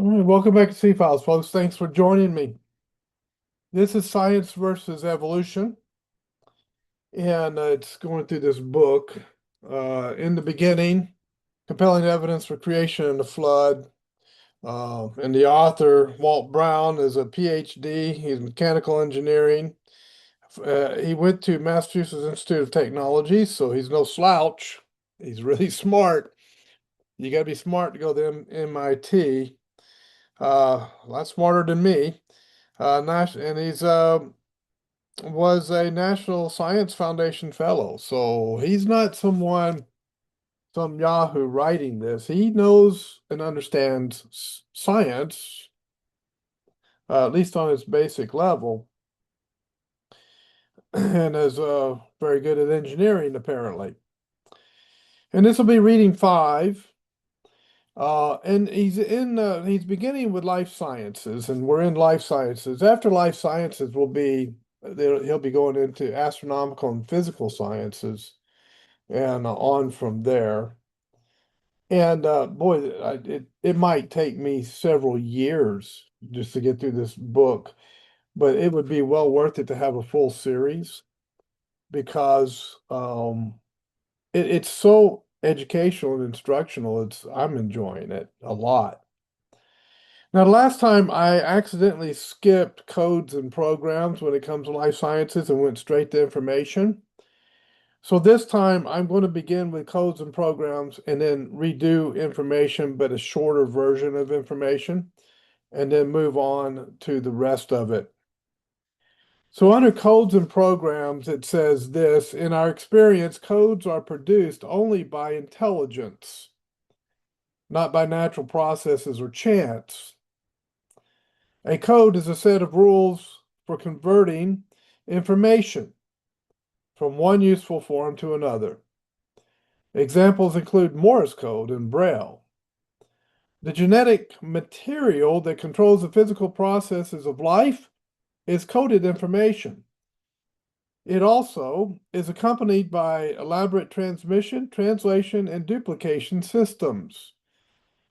All right, welcome back to C-Files, folks. Thanks for joining me. This is Science versus Evolution, and it's going through this book. In the beginning, compelling evidence for creation and the flood. And the author, Walt Brown, is a PhD. He's in mechanical engineering. He went to Massachusetts Institute of Technology, so he's no slouch. He's really smart. You got to be smart to go to MIT. A lot smarter than me. And he's was a National Science Foundation fellow. So he's not some Yahoo writing this. He knows and understands science, at least on its basic level, and is very good at engineering, apparently. And this will be reading 5. And he's beginning with life sciences, and we're in life sciences. After life sciences he'll be going into astronomical and physical sciences and on from there. And boy, it might take me several years just to get through this book, but it would be well worth it to have a full series because it's so educational and instructional. I'm enjoying it a lot. Now, the last time I accidentally skipped codes and programs when it comes to life sciences and went straight to information. So this time I'm going to begin with codes and programs and then redo information, but a shorter version of information, and then move on to the rest of it. So under codes and programs, it says this: in our experience, codes are produced only by intelligence, not by natural processes or chance. A code is a set of rules for converting information from one useful form to another. Examples include Morse code and Braille. The genetic material that controls the physical processes of life is coded information. It also is accompanied by elaborate transmission, translation, and duplication systems,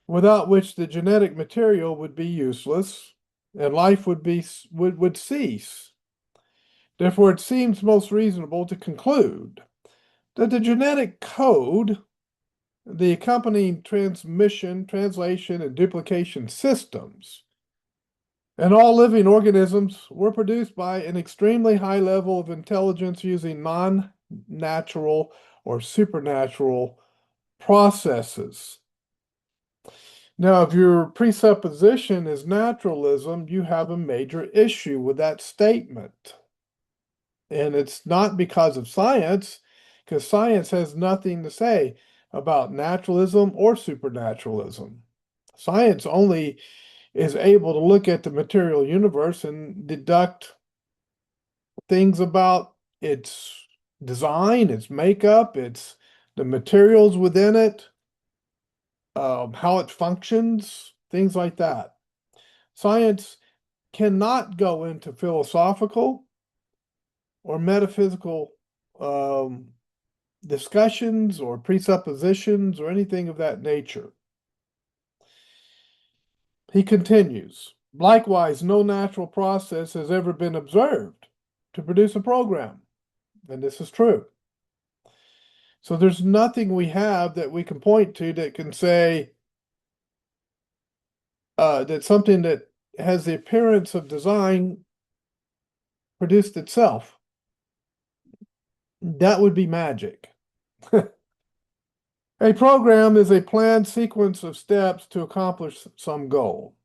without which the genetic material would be useless and life would cease. Therefore, it seems most reasonable to conclude that the genetic code, the accompanying transmission, translation, and duplication systems, and all living organisms were produced by an extremely high level of intelligence using non-natural or supernatural processes. Now, if your presupposition is naturalism, you have a major issue with that statement. And it's not because of science, because science has nothing to say about naturalism or supernaturalism. Science only is able to look at the material universe and deduct things about its design, its makeup, the materials within it, how it functions, things like that. Science cannot go into philosophical or metaphysical discussions or presuppositions or anything of that nature. He continues, likewise, no natural process has ever been observed to produce a program. And this is true. So there's nothing we have that we can point to that can say that something that has the appearance of design produced itself. That would be magic. A program is a planned sequence of steps to accomplish some goal.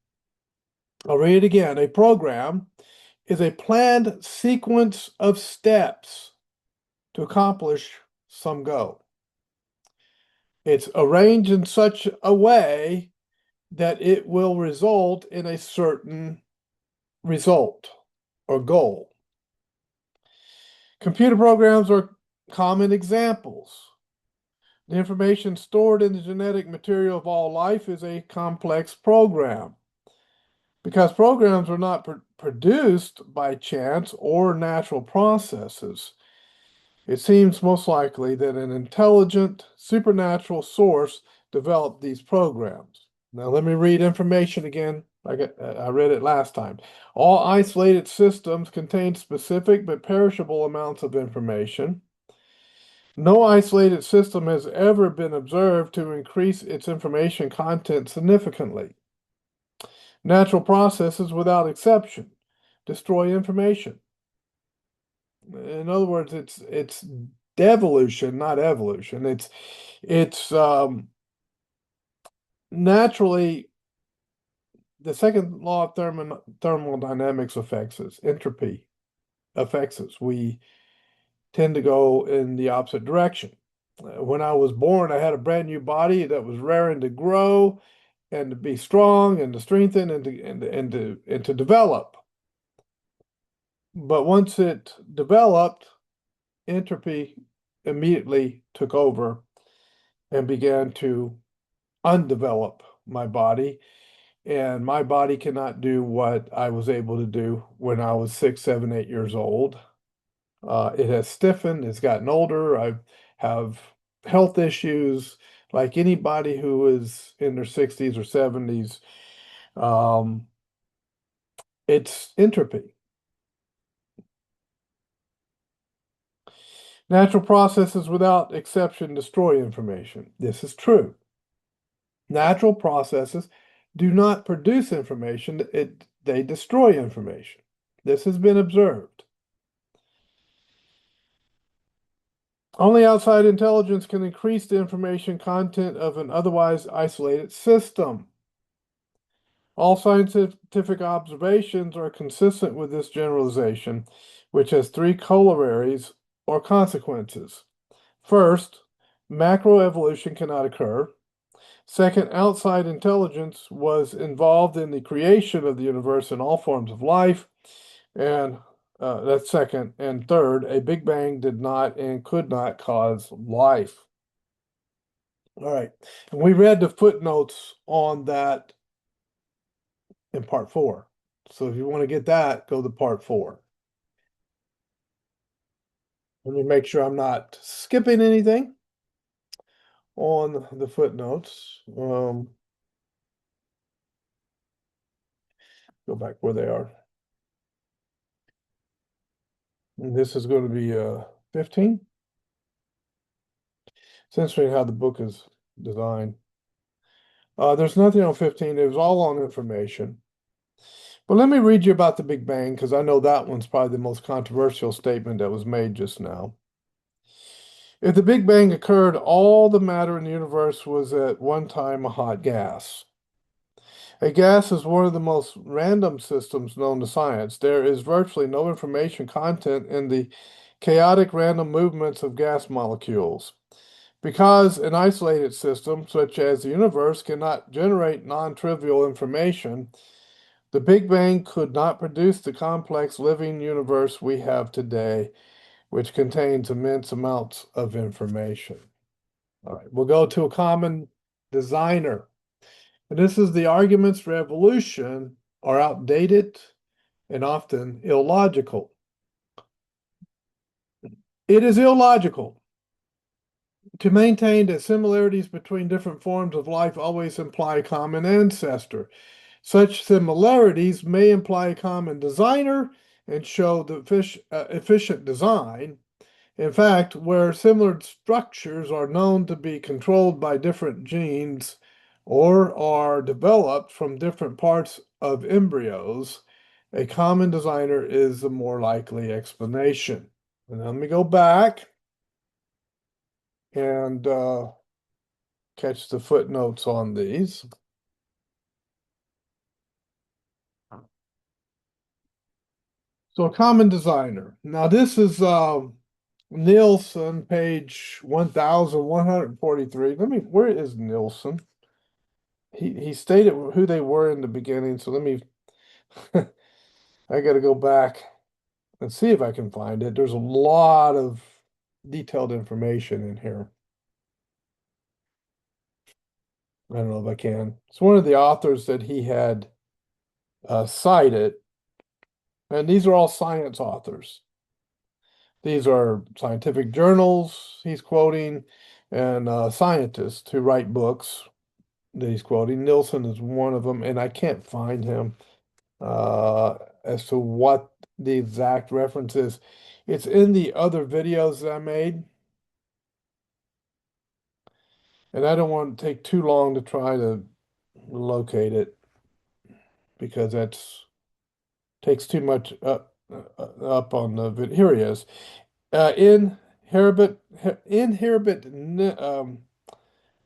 I'll read it again. A program is a planned sequence of steps to accomplish some goal. It's arranged in such a way that it will result in a certain result or goal. Computer programs are common examples. The information stored in the genetic material of all life is a complex program. Because programs are not produced by chance or natural processes, it seems most likely that an intelligent, supernatural source developed these programs. Now let me read information again. I read it last time. All isolated systems contain specific but perishable amounts of information. No isolated system has ever been observed to increase its information content significantly. Natural processes, without exception, destroy information. In other words, it's devolution, not evolution. It's naturally the second law of thermodynamics affects us. Entropy affects us. We tend to go in the opposite direction. When I was born, I had a brand new body that was raring to grow and to be strong and to strengthen and to develop. But once it developed, entropy immediately took over and began to undevelop my body. And my body cannot do what I was able to do when I was 6, 7, 8 years old. It has stiffened, it's gotten older. I have health issues like anybody who is in their 60s or 70s. Um, it's entropy. Natural processes without exception destroy information. This is true. Natural processes do not produce information, they destroy information. This has been observed. Only outside intelligence can increase the information content of an otherwise isolated system. All scientific observations are consistent with this generalization, which has three corollaries or consequences. First, macroevolution cannot occur. Second, outside intelligence was involved in the creation of the universe and all forms of life. And that's second. And third, a Big Bang did not and could not cause life. All right. And we read the footnotes on that in part 4. So if you want to get that, go to part 4. Let me make sure I'm not skipping anything on the footnotes. Go back where they are. And this is going to be 15. It's interesting how the book is designed. There's nothing on 15. It was all on information. But let me read you about the Big Bang because I know that one's probably the most controversial statement that was made just now. If the Big Bang occurred, all the matter in the universe was at one time a hot gas. A gas is one of the most random systems known to science. There is virtually no information content in the chaotic random movements of gas molecules. Because an isolated system, such as the universe, cannot generate non-trivial information, the Big Bang could not produce the complex living universe we have today, which contains immense amounts of information. All right, we'll go to a common designer. And this is the arguments for evolution are outdated and often illogical. It is illogical to maintain that similarities between different forms of life always imply a common ancestor. Such similarities may imply a common designer and show the efficient design. In fact, where similar structures are known to be controlled by different genes or are developed from different parts of embryos, a common designer is the more likely explanation. And let me go back and catch the footnotes on these. So a common designer. Now this is Nielsen, page 1143. Where is Nielsen? He stated who they were in the beginning, so let me I gotta go back and see if I can find it. There's a lot of detailed information in here. I don't know if I can. It's one of the authors that he had cited, and these are all science authors. These are scientific journals he's quoting and scientists who write books. that he's quoting. Nilsson is one of them, and I can't find him as to what the exact reference is. It's in the other videos that I made, and I don't want to take too long to try to locate it because that's takes too much up on the video. Here he is.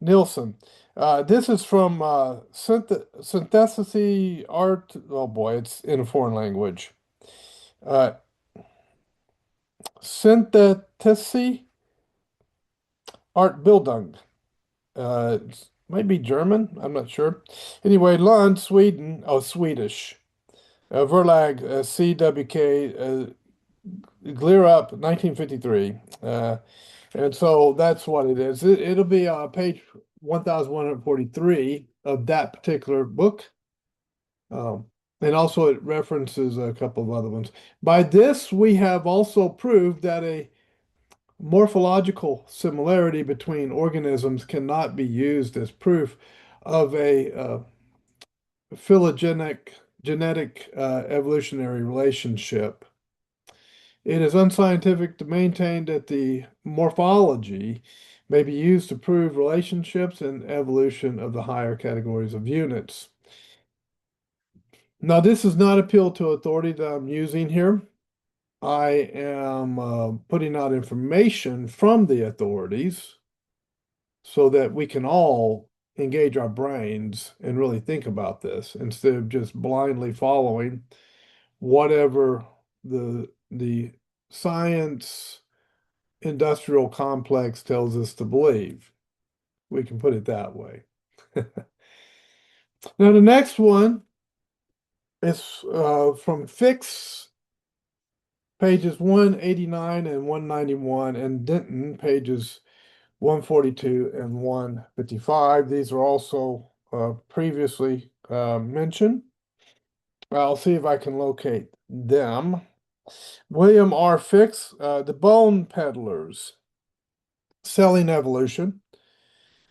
Nilsson. This is from Synthesis Art. Oh boy, it's in a foreign language. Uh, Synthetische Artbildung. It might be German. I'm not sure. Anyway, Lund, Sweden. Oh, Swedish. Verlag, CWK, Clear Up, 1953. And so that's what it is. It'll be page 1143 of that particular book. Um, and also it references a couple of other ones. By this, we have also proved that a morphological similarity between organisms cannot be used as proof of a phylogenetic genetic evolutionary relationship. It is unscientific to maintain that the morphology may be used to prove relationships and evolution of the higher categories of units. Now, this is not appeal to authority that I'm using here. I am putting out information from the authorities so that we can all engage our brains and really think about this instead of just blindly following whatever the science industrial complex tells us to believe. We can put it that way. Now, the next one is from Fix, pages 189 and 191, and Denton, pages 142 and 155. These are also previously mentioned. I'll see if I can locate them. William R. Fix, The Bone Peddlers, Selling Evolution.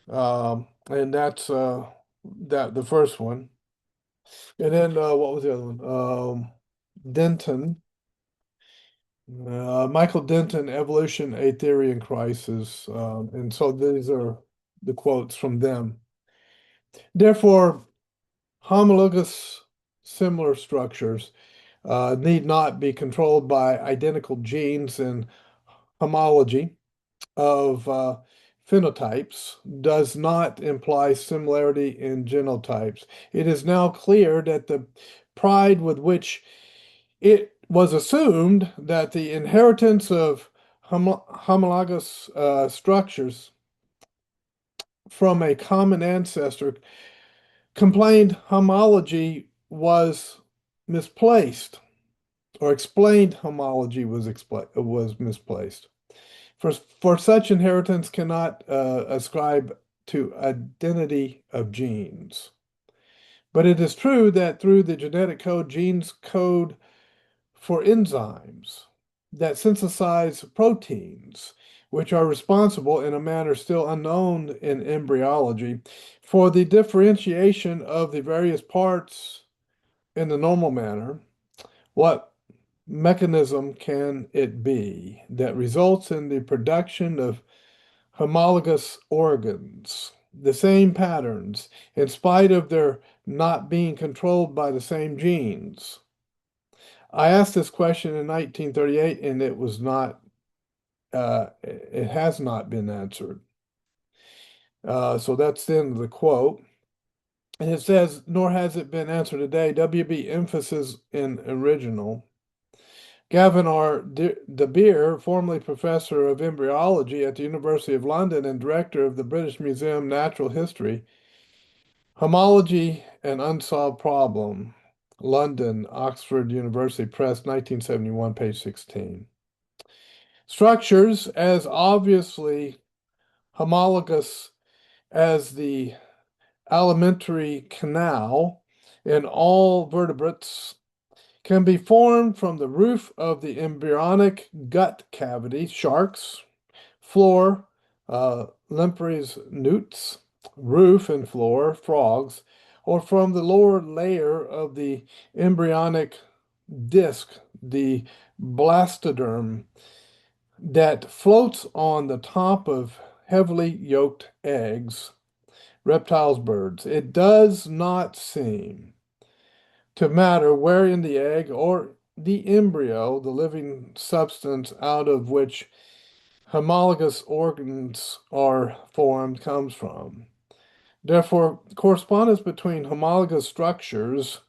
And that's the first one. And then what was the other one? Denton, Michael Denton, Evolution, A Theory in Crisis. And so these are the quotes from them. Therefore, homologous similar structures need not be controlled by identical genes, and homology of phenotypes does not imply similarity in genotypes. It is now clear that the pride with which it was assumed that the inheritance of homologous structures from a common ancestor complained homology was misplaced, or explained homology was misplaced. For such inheritance cannot ascribe to identity of genes. But it is true that through the genetic code, genes code for enzymes that synthesize proteins, which are responsible in a manner still unknown in embryology for the differentiation of the various parts in the normal manner. What mechanism can it be that results in the production of homologous organs, the same patterns, in spite of their not being controlled by the same genes? I asked this question in 1938 and it has not been answered. So that's the end of the quote. And it says, nor has it been answered today. WB emphasis in original. Gavin R. De Beer, formerly professor of embryology at the University of London and director of the British Museum Natural History, Homology, an Unsolved Problem, London, Oxford University Press, 1971, page 16. Structures as obviously homologous as the alimentary canal in all vertebrates can be formed from the roof of the embryonic gut cavity, sharks, floor, lampreys, newts, roof and floor, frogs, or from the lower layer of the embryonic disc, the blastoderm, that floats on the top of heavily yolked eggs, reptiles, birds. It does not seem to matter where in the egg or the embryo, the living substance out of which homologous organs are formed, comes from. Therefore, correspondence between homologous structures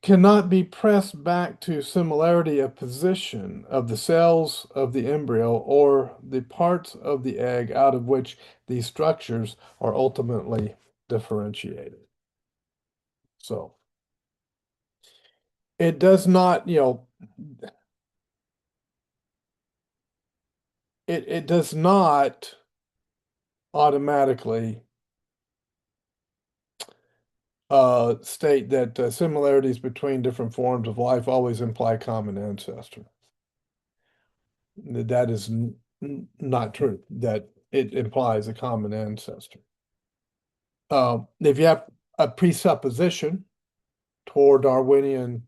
cannot be pressed back to similarity of position of the cells of the embryo or the parts of the egg out of which these structures are ultimately differentiated. So it does not, it does not automatically state that similarities between different forms of life always imply common ancestor. That is not true, that it implies a common ancestor. If you have a presupposition toward Darwinian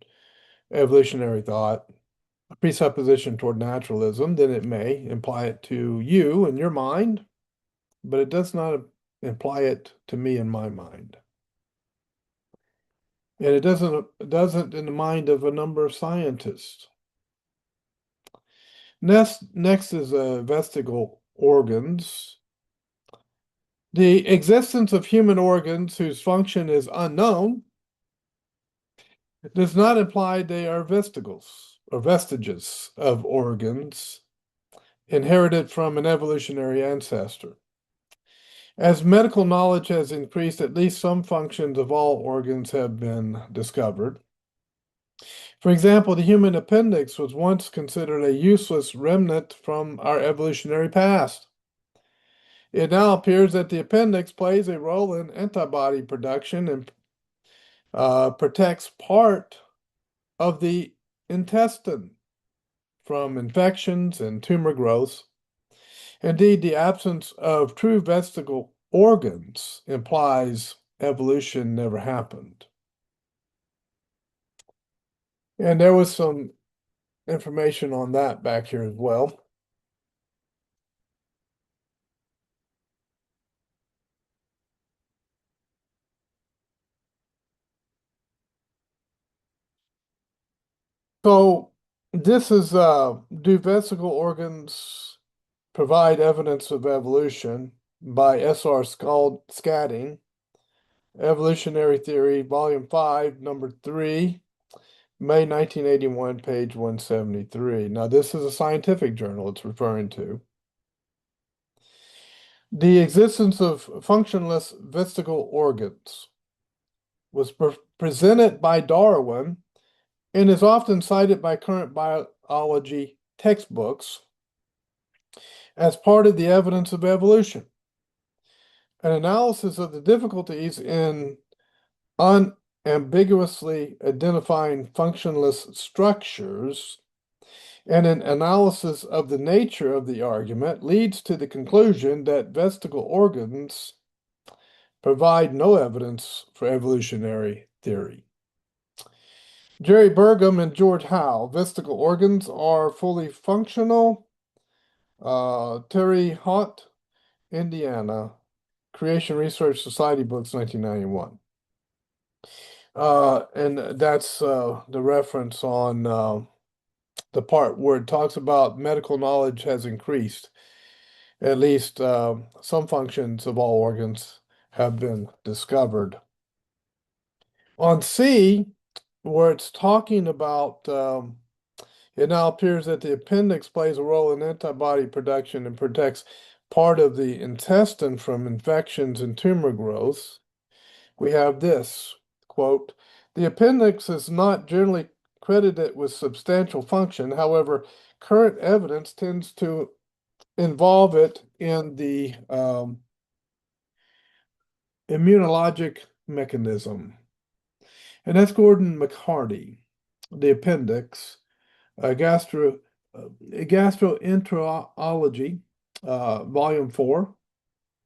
evolutionary thought, a presupposition toward naturalism, then it may imply it to you in your mind, but it does not imply it to me in my mind. And it doesn't in the mind of a number of scientists. Next is vestigial organs. The existence of human organs whose function is unknown does not imply they are vestigals or vestiges of organs inherited from an evolutionary ancestor. As medical knowledge has increased, at least some functions of all organs have been discovered. For example, the human appendix was once considered a useless remnant from our evolutionary past. It now appears that the appendix plays a role in antibody production and protects part of the intestine from infections and tumor growths. Indeed, the absence of true vestigial organs implies evolution never happened. And there was some information on that back here as well. So this is do vesicle organs provide evidence of evolution by S.R. Scatting, Evolutionary Theory, Volume 5, Number 3, May 1981, page 173. Now, this is a scientific journal it's referring to. The existence of functionless vestigial organs was presented by Darwin and is often cited by current biology textbooks as part of the evidence of evolution. An analysis of the difficulties in unambiguously identifying functionless structures and an analysis of the nature of the argument leads to the conclusion that vestigial organs provide no evidence for evolutionary theory. Jerry Burgum and George Howe, vestigial organs are fully functional. Terry Haught, Indiana, Creation Research Society Books, 1991. And that's the reference on the part where it talks about medical knowledge has increased. At least some functions of all organs have been discovered. On C, where it's talking about, it now appears that the appendix plays a role in antibody production and protects part of the intestine from infections and tumor growths. We have this, quote, the appendix is not generally credited with substantial function. However, current evidence tends to involve it in the immunologic mechanism. And that's Gordon McHardy, the appendix, gastroenterology, volume 4,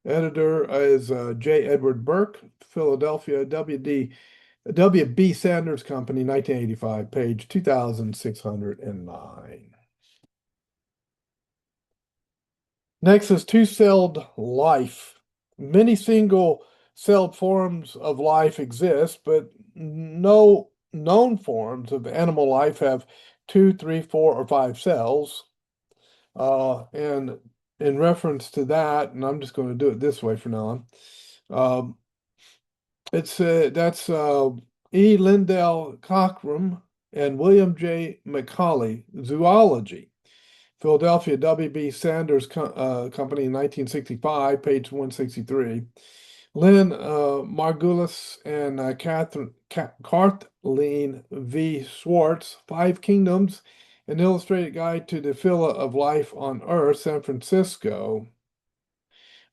Editor is J. Edward Burke, Philadelphia, W.B. Sanders Company, 1985, page 2609. Next is two-celled life. Many single-celled forms of life exist, but no known forms of animal life have two, three, four, or five cells. And in reference to that, and I'm just going to do it this way for now on, that's E. Lindell Cockrum and William J. McCauley, Zoology. Philadelphia, W.B. Sanders Company, 1965, page 163. Lynn Margulis and Kathleen V. Schwartz, Five Kingdoms, an illustrated guide to the phyla of life on Earth, San Francisco.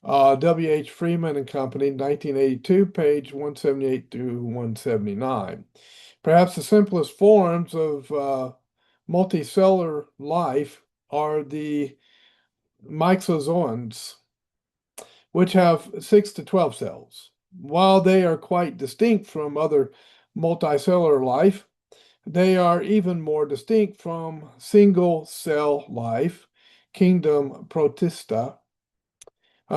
W.H. Freeman and Company, 1982, page 178 through 179. Perhaps the simplest forms of multicellular life are the myxozoans, which have 6 to 12 cells. While they are quite distinct from other multicellular life, they are even more distinct from single cell life, kingdom Protista.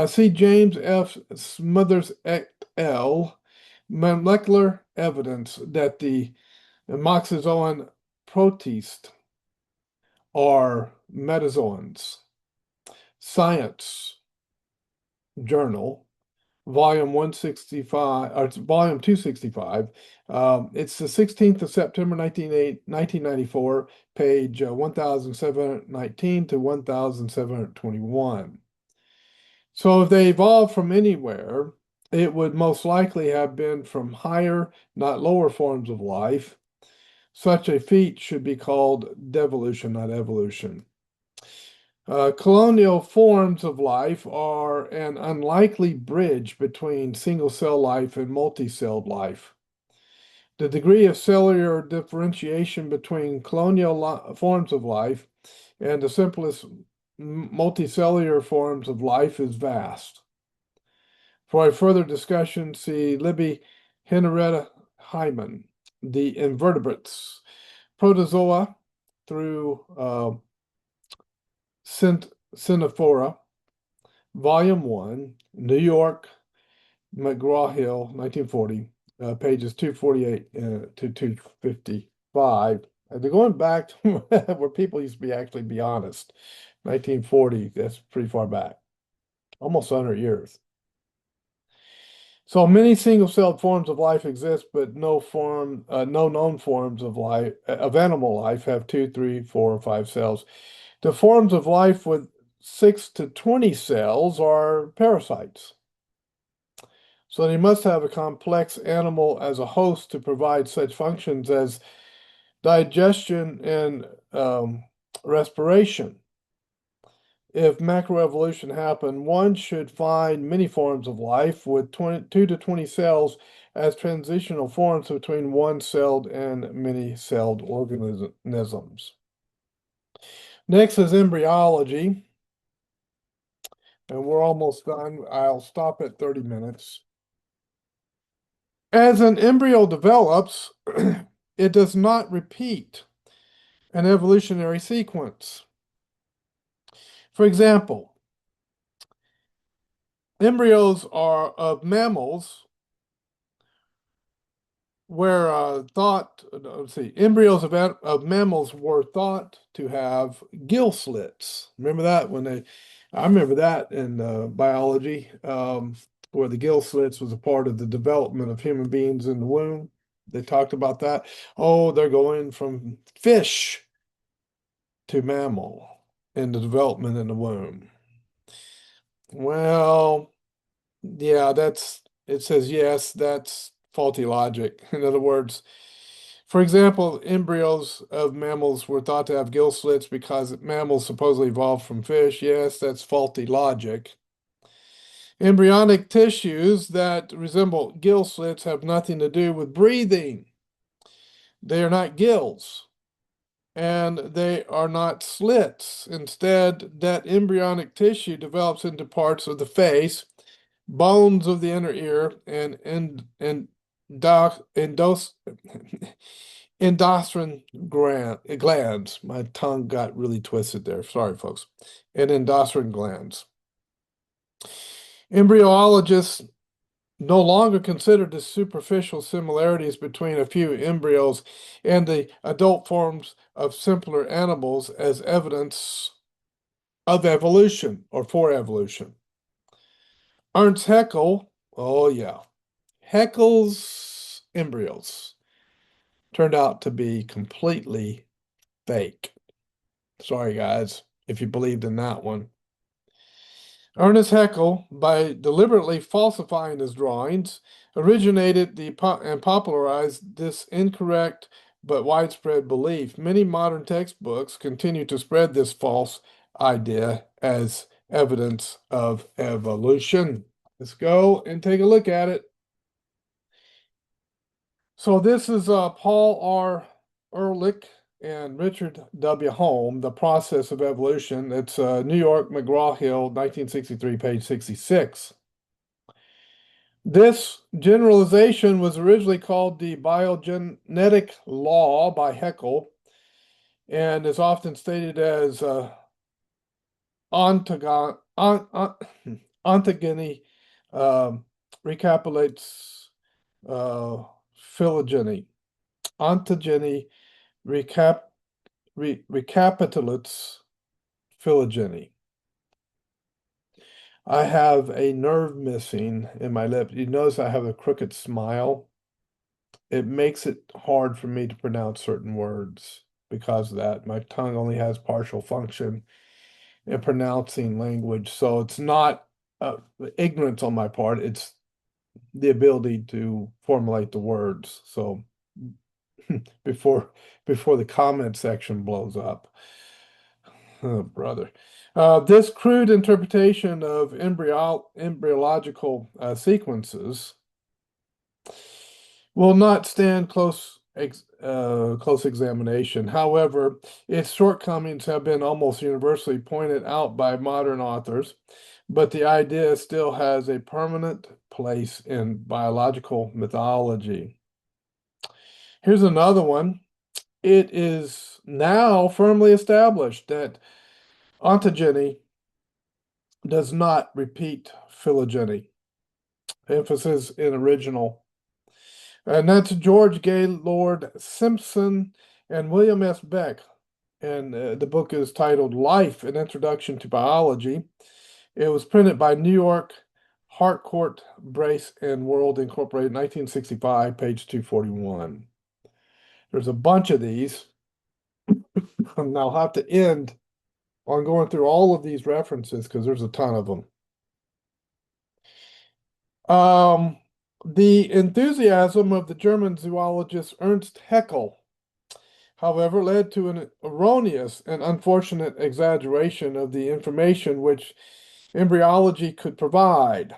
See James F. Smothers et al. Molecular evidence that the myxozoan protists are metazoans. Science Journal, volume 165, or it's volume 265. It's the 16th of September, 1994, page 1719 to 1721. So if they evolved from anywhere, it would most likely have been from higher, not lower forms of life. Such a feat should be called devolution, not evolution. Colonial forms of life are an unlikely bridge between single-cell life and multi-celled life. The degree of cellular differentiation between colonial forms of life and the simplest multicellular forms of life is vast. For a further discussion, see Libby Henrietta Hyman, The Invertebrates, Protozoa through Cenophora, Volume 1, New York, McGraw-Hill, 1940, pages 248 to 255. They're going back to where people used to be honest. 1940, that's pretty far back, almost 100 years. So many single-celled forms of life exist, but no known forms of life of animal life have 2, 3, 4, or 5 cells. The forms of life with 6 to 20 cells are parasites. So they must have a complex animal as a host to provide such functions as digestion and respiration. If macroevolution happened, one should find many forms of life with 2 to 20 cells as transitional forms between one-celled and many-celled organisms. Next is embryology, and we're almost done. I'll stop at 30 minutes. As an embryo develops, it does not repeat an evolutionary sequence. For example, embryos are of mammals were embryos of mammals were thought to have gill slits. Remember that I remember that in biology, where the gill slits was a part of the development of human beings in the womb. They talked about that. Oh, they're going from fish to mammal in the development in the womb. Well, yeah, it says yes, that's faulty logic. In other words, for example, embryos of mammals were thought to have gill slits because mammals supposedly evolved from fish. Yes, that's faulty logic. Embryonic tissues that resemble gill slits have nothing to do with breathing. They are not gills, and they are not slits. Instead, that embryonic tissue develops into parts of the face bones of the inner ear, and endocrine glands. My tongue got really twisted there. Sorry, folks. And endocrine glands. Embryologists no longer consider the superficial similarities between a few embryos and the adult forms of simpler animals as evidence of evolution or for evolution. Ernst Haeckel, oh yeah, Haeckel's embryos turned out to be completely fake. Sorry, guys, if you believed in that one. Ernest Haeckel, by deliberately falsifying his drawings, originated and popularized this incorrect but widespread belief. Many modern textbooks continue to spread this false idea as evidence of evolution. Let's go and take a look at it. So this is Paul R. Ehrlich and Richard W. Holm, The Process of Evolution. It's New York, McGraw-Hill, 1963, page 66. This generalization was originally called the biogenetic law by Haeckel and is often stated as ontogeny recapitulates phylogeny. Ontogeny recapitulates phylogeny. I have a nerve missing in my lip. You notice I have a crooked smile. It makes it hard for me to pronounce certain words because of that. My tongue only has partial function in pronouncing language. So it's not ignorance on my part. It's the ability to formulate the words. So before the comment section blows up. Oh, brother. This crude interpretation of embryological sequences will not stand close examination. However, its shortcomings have been almost universally pointed out by modern authors, but the idea still has a permanent place in biological mythology. Here's another one. It is now firmly established that ontogeny does not repeat phylogeny. Emphasis in original. And that's George Gaylord Simpson and William S. Beck. And the book is titled Life, An Introduction to Biology. It was printed by New York Harcourt, Brace and World Incorporated, 1965, page 241. There's a bunch of these. And I'll have to end on going through all of these references because there's a ton of them. The enthusiasm of the German zoologist Ernst Haeckel, however, led to an erroneous and unfortunate exaggeration of the information which embryology could provide.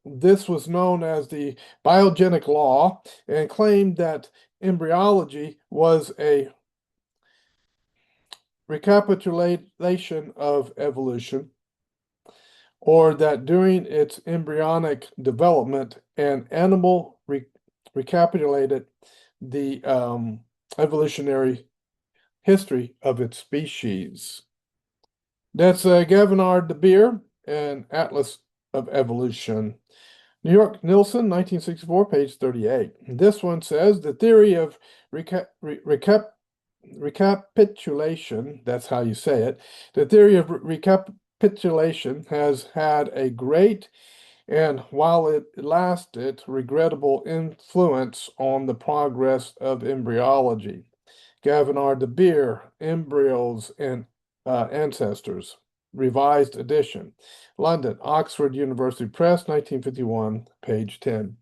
This was known as the biogenic law and claimed that embryology was a recapitulation of evolution, or that during its embryonic development, an animal recapitulated the evolutionary history of its species. That's Gavinard de Beer and Atlas of Evolution. New York Nielsen, 1964, page 38. This one says the theory of recapitulation, that's how you say it, the theory of recapitulation has had a great and, while it lasted, regrettable influence on the progress of embryology. Gavinard de Beer, Embryos and Ancestors, Revised Edition. London, Oxford University Press, 1951, page 10.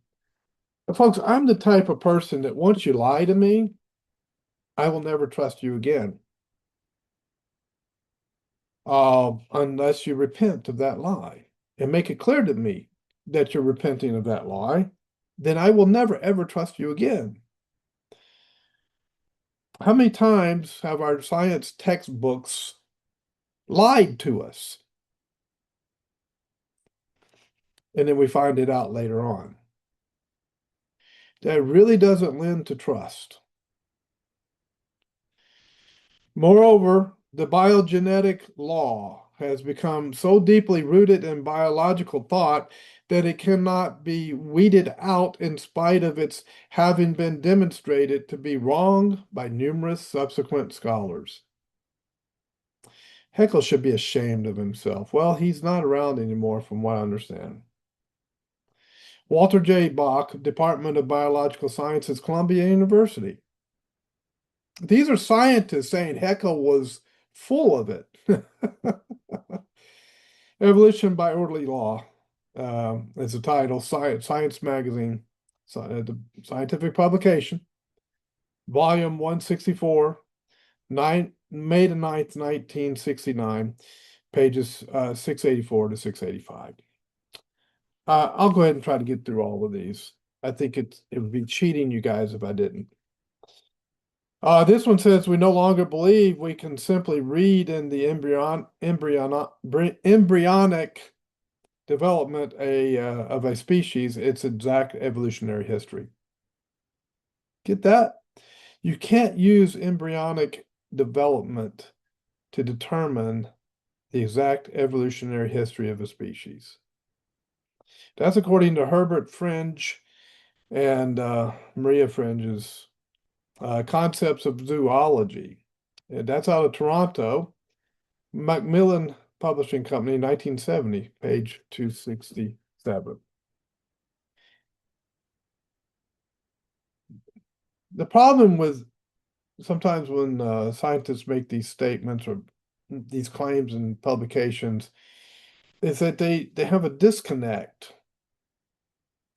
But folks, I'm the type of person that once you lie to me, I will never trust you again. Unless you repent of that lie and make it clear to me that you're repenting of that lie, then I will never, ever trust you again. How many times have our science textbooks lied to us? and then we find it out later on. That really doesn't lend to trust. Moreover, the biogenetic law has become so deeply rooted in biological thought that it cannot be weeded out in spite of its having been demonstrated to be wrong by numerous subsequent scholars. Haeckel should be ashamed of himself. Well, he's not around anymore, from what I understand. Walter J. Bach, Department of Biological Sciences, Columbia University. These are scientists saying Haeckel was full of it. Evolution by Orderly Law is the title. Science Magazine, the scientific publication, volume 164, May the 9th, 1969, pages 684 to 685. I'll go ahead and try to get through all of these. I think it would be cheating you guys if I didn't. This one says we no longer believe we can simply read in the embryonic development of a species its exact evolutionary history. Get that? You can't use embryonic development to determine the exact evolutionary history of a species. That's according to Herbert Fringe and Maria Fringe's Concepts of Zoology. And that's out of Toronto. Macmillan Publishing Company, 1970, page 267. The problem with sometimes when scientists make these statements or these claims in publications is that they have a disconnect.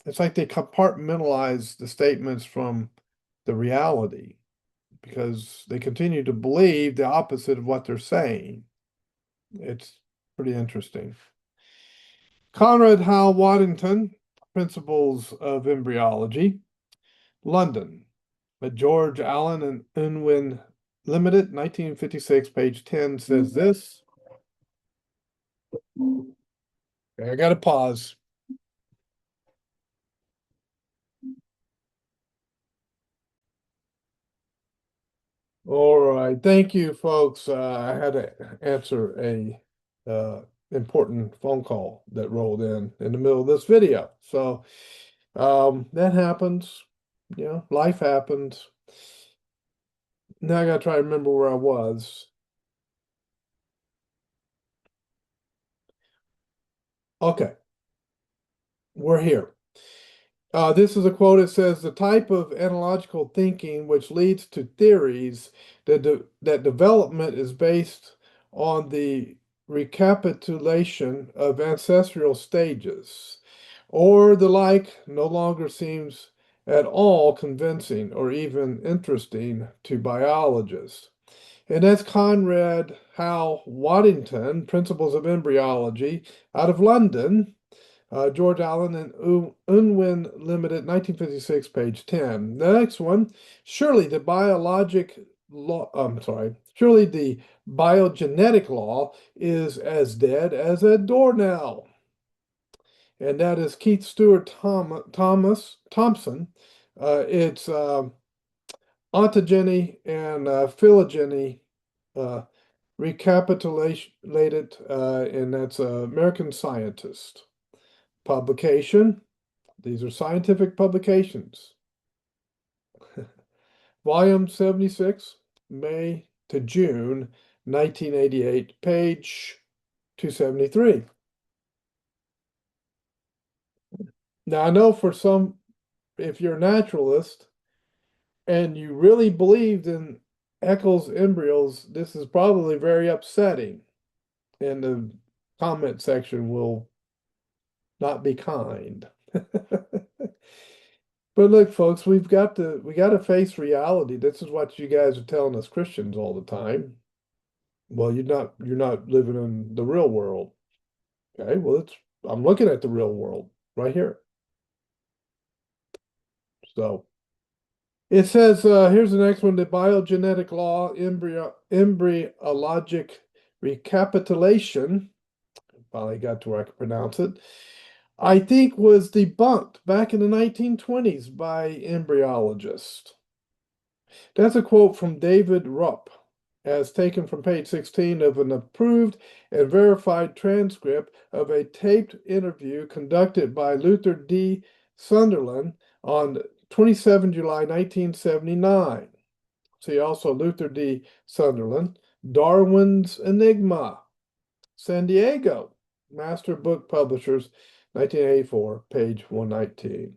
It's like they compartmentalize the statements from the reality because they continue to believe the opposite of what they're saying. It's pretty interesting. Conrad Howell Waddington, Principles of Embryology, London, by George Allen and Unwin Limited, 1956, page 10 says this. Okay, I got to pause. All right, thank you, folks. I had to answer a important phone call that rolled in the middle of this video. So that happens. You know, life happens. Now I got to try to remember where I was. Okay, we're here. This is a quote. It says, the type of analogical thinking which leads to theories that development is based on the recapitulation of ancestral stages or the like no longer seems at all convincing or even interesting to biologists. And that's Conrad Howell Waddington, Principles of Embryology, out of London. George Allen and Unwin Limited, 1956, page 10. The next one, surely the surely the biogenetic law is as dead as a doornail. And that is Keith Stewart Thompson. It's ontogeny and phylogeny recapitulated, and that's an American scientist. Publication. These are scientific publications. Volume 76, May to June, 1988, page 273. Now, I know for some, if you're a naturalist and you really believed in Haeckel's embryos, this is probably very upsetting. And the comment section will not be kind. But look, folks, we got to face reality. This is what you guys are telling us Christians all the time. Well, you're not living in the real world. Okay, well, I'm looking at the real world right here. So it says here's the next one: the biogenetic law, embryologic recapitulation. Finally got to where I can pronounce it. I think was debunked back in the 1920s by embryologists. That's a quote from David Rupp, as taken from page 16 of an approved and verified transcript of a taped interview conducted by Luther D. Sunderland on 27 July 1979. See also Luther D. Sunderland, Darwin's Enigma, San Diego, Master Book Publishers, 1984, page 119.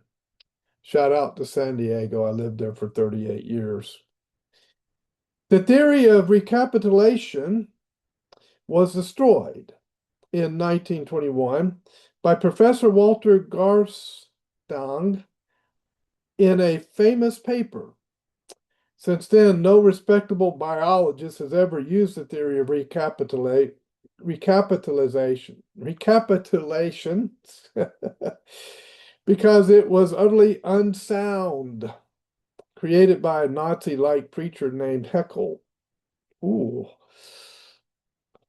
Shout out to San Diego. I lived there for 38 years. The theory of recapitulation was destroyed in 1921 by Professor Walter Garstang in a famous paper. Since then, no respectable biologist has ever used the theory of recapitulation because it was utterly unsound, created by a Nazi-like preacher named Haeckel. Ooh,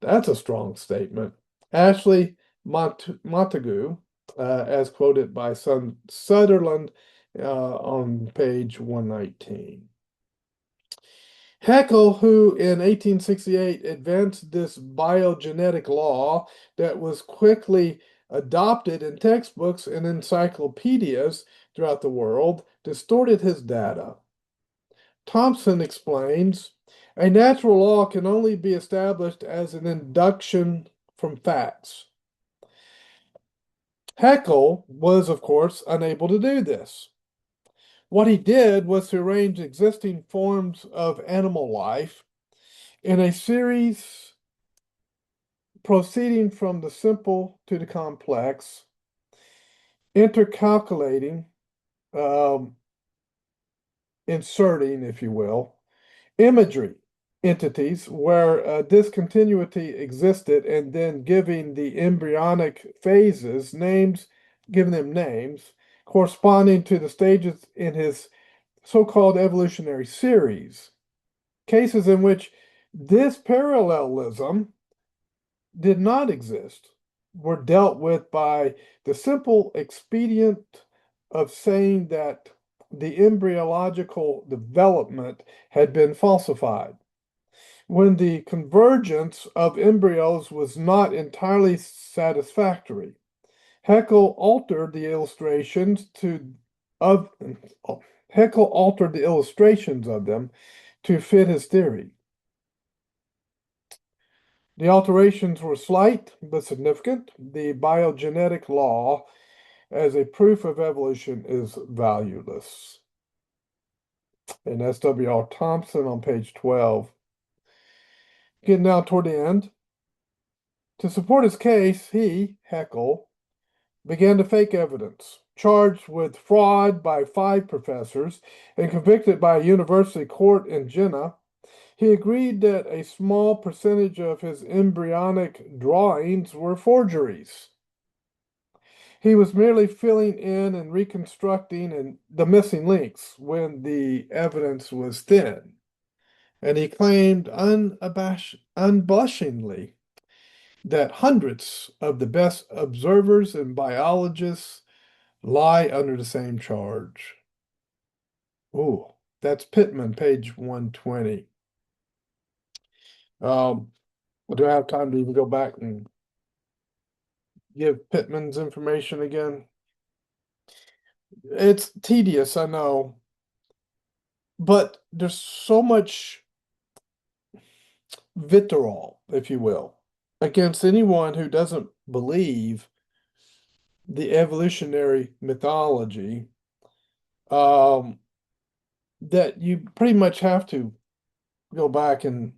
that's a strong statement. Ashley Montagu, as quoted by Sutherland on page 119. Haeckel, who in 1868 advanced this biogenetic law that was quickly adopted in textbooks and encyclopedias throughout the world, distorted his data. Thompson explains, a natural law can only be established as an induction from facts. Haeckel was, of course, unable to do this. What he did was to arrange existing forms of animal life in a series proceeding from the simple to the complex, intercalculating, inserting, if you will, imagery entities where discontinuity existed, and then giving the embryonic phases names, giving them names corresponding to the stages in his so-called evolutionary series. Cases in which this parallelism did not exist were dealt with by the simple expedient of saying that the embryological development had been falsified. When the convergence of embryos was not entirely satisfactory, Haeckel altered the illustrations of them to fit his theory. The alterations were slight but significant. The biogenetic law as a proof of evolution is valueless. And S.W.R. Thompson on page 12. Getting down toward the end. To support his case, he, Haeckel, began to fake evidence, charged with fraud by 5 professors and convicted by a university court in Jena. He agreed that a small percentage of his embryonic drawings were forgeries. He was merely filling in and reconstructing the missing links when the evidence was thin. And he claimed unblushingly that hundreds of the best observers and biologists lie under the same charge. Ooh, that's Pittman, page 120. Do I have time to even go back and give Pittman's information again? It's tedious, I know, but there's so much vitriol, if you will, against anyone who doesn't believe the evolutionary mythology, that you pretty much have to go back and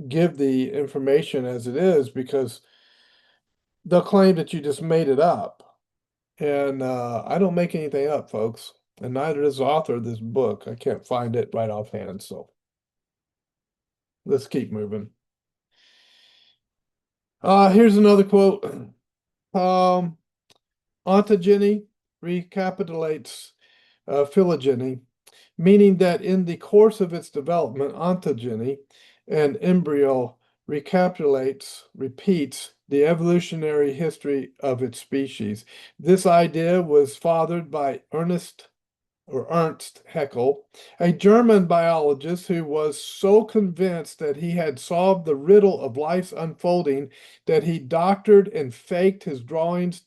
give the information as it is, because they'll claim that you just made it up. And I don't make anything up, folks. And neither does the author of this book. I can't find it right offhand, so let's keep moving. Here's another quote. Ontogeny recapitulates phylogeny, meaning that in the course of its development, ontogeny, an embryo repeats the evolutionary history of its species. This idea was fathered by Ernst Haeckel, a German biologist who was so convinced that he had solved the riddle of life's unfolding that he doctored and faked his drawings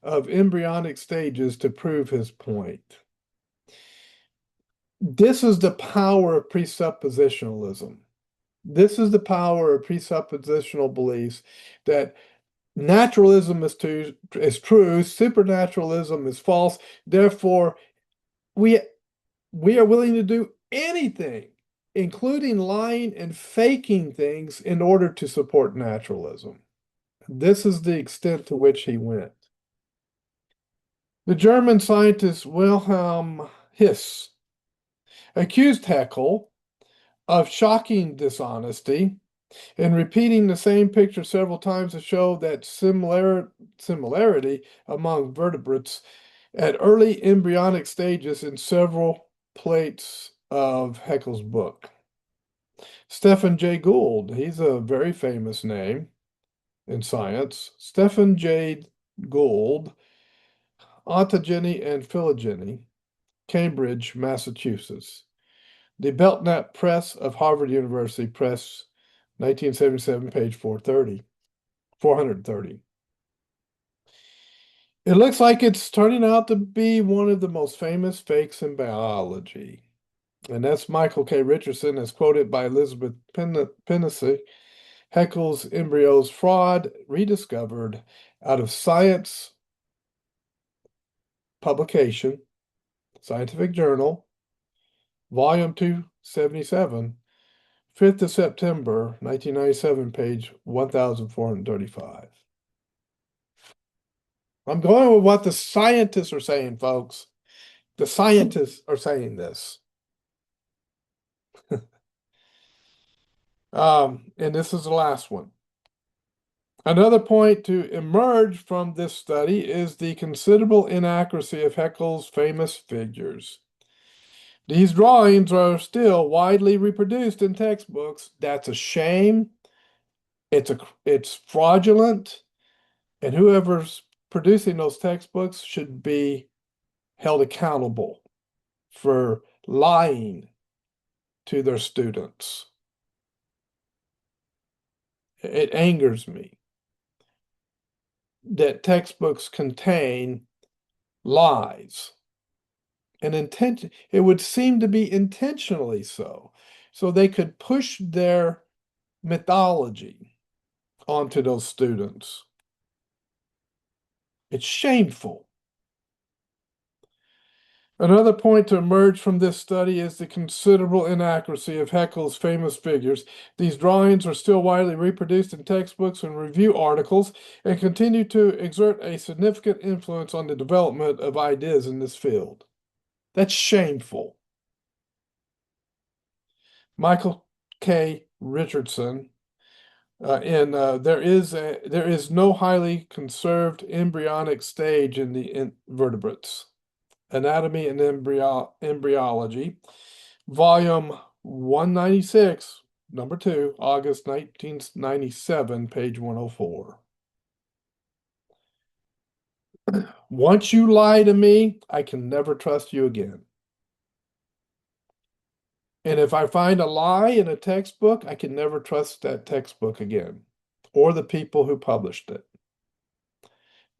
of embryonic stages to prove his point. This is the power of presuppositionalism. This is the power of presuppositional beliefs that naturalism is true, supernaturalism is false. Therefore, we we are willing to do anything, including lying and faking things in order to support naturalism. This is the extent to which he went. The German scientist Wilhelm His accused Haeckel of shocking dishonesty and repeating the same picture several times to show that similarity among vertebrates at early embryonic stages in several plates of Haeckel's book. Stephen Jay Gould, he's a very famous name in science. Stephen J. Gould, Ontogeny and Phylogeny, Cambridge, Massachusetts. The Belknap Press of Harvard University Press, 1977, page 430. It looks like it's turning out to be one of the most famous fakes in biology. And that's Michael K. Richardson, as quoted by Elizabeth Pennessy, Haeckel's embryos fraud rediscovered out of Science publication, Scientific Journal, Volume 277, 5th of September, 1997, page 1435. I'm going with what the scientists are saying, folks. The scientists are saying this. And this is the last one. Another point to emerge from this study is the considerable inaccuracy of Haeckel's famous figures. These drawings are still widely reproduced in textbooks. That's a shame. It's fraudulent, and whoever's producing those textbooks should be held accountable for lying to their students. It angers me that textbooks contain lies and intention. It would seem to be intentionally so they could push their mythology onto those students. It's shameful. Another point to emerge from this study is the considerable inaccuracy of Haeckel's famous figures. These drawings are still widely reproduced in textbooks and review articles and continue to exert a significant influence on the development of ideas in this field. That's shameful. Michael K. Richardson, there is no highly conserved embryonic stage in the invertebrates. Anatomy and Embryology, Volume 196, number 2, August 1997, page 104. Once you lie to me, I can never trust you again. And if I find a lie in a textbook, I can never trust that textbook again or the people who published it.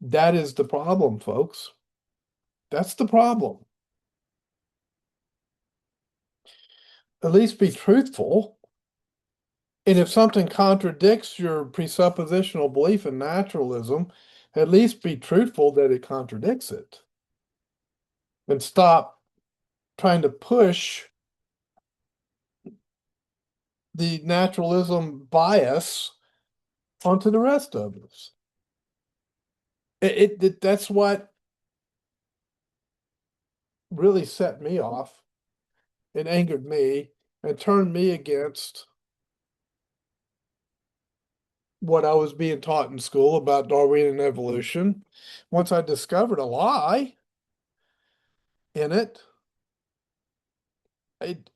That is the problem, folks. That's the problem. At least be truthful. And if something contradicts your presuppositional belief in naturalism, at least be truthful that it contradicts it. And stop trying to push the naturalism bias onto the rest of us. That's what really set me off and angered me and turned me against what I was being taught in school about Darwinian evolution. Once I discovered a lie in it,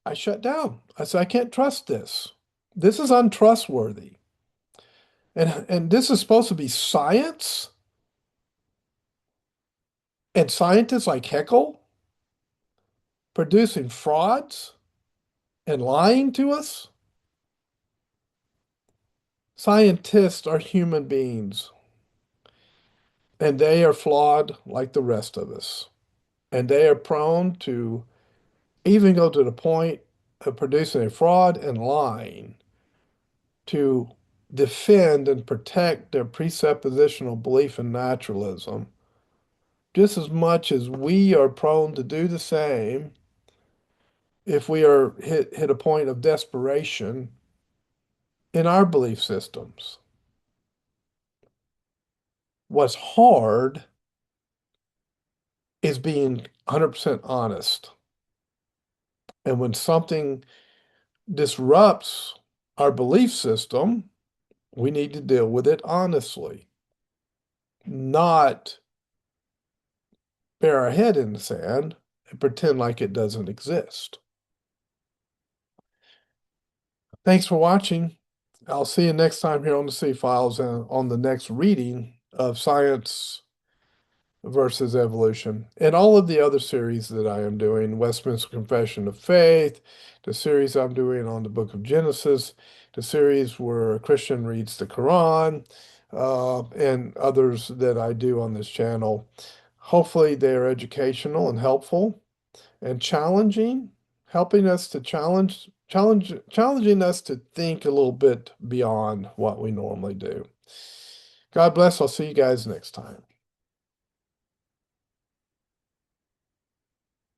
I shut down. I said, I can't trust this. This is untrustworthy. And this is supposed to be science, and scientists like Heckle producing frauds and lying to us. Scientists are human beings, and they are flawed like the rest of us. And they are prone to even go to the point of producing a fraud and lying to defend and protect their presuppositional belief in naturalism, just as much as we are prone to do the same if we are hit a point of desperation in our belief systems. What's hard is being 100% honest. And when something disrupts our belief system, we need to deal with it honestly, not bury our head in the sand and pretend like it doesn't exist. Thanks for watching. I'll see you next time here on the C Files and on the next reading of Science versus Evolution, and all of the other series that I am doing, Westminster Confession of Faith, the series I'm doing on the Book of Genesis, the series where a Christian reads the Quran, and others that I do on this channel. Hopefully they are educational and helpful and challenging, helping us to challenging us to think a little bit beyond what we normally do. God bless. I'll see you guys next time.